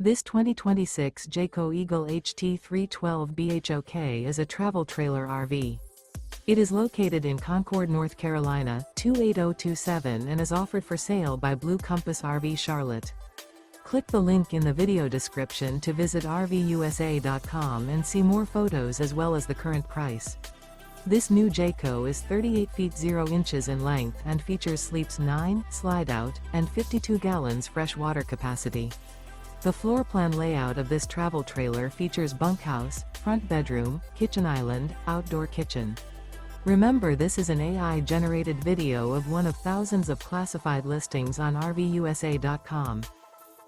This 2026 Jayco Eagle HT 312 BHOK is a travel trailer RV. It is located in Concord, North Carolina, 28027 and is offered for sale by Blue Compass RV Charlotte. Click the link in the video description to visit RVUSA.com and see more photos as well as the current price. This new Jayco is 38 feet 0 inches in length and features sleeps 9, Slideout, and 52 gallons fresh water capacity. The floor plan layout of this travel trailer features bunkhouse, front bedroom, kitchen island, outdoor kitchen. Remember, this is an AI-generated video of one of thousands of classified listings on RVUSA.com.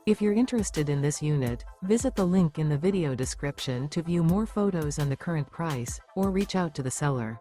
If you're interested in this unit, visit the link in the video description to view more photos and the current price, or reach out to the seller.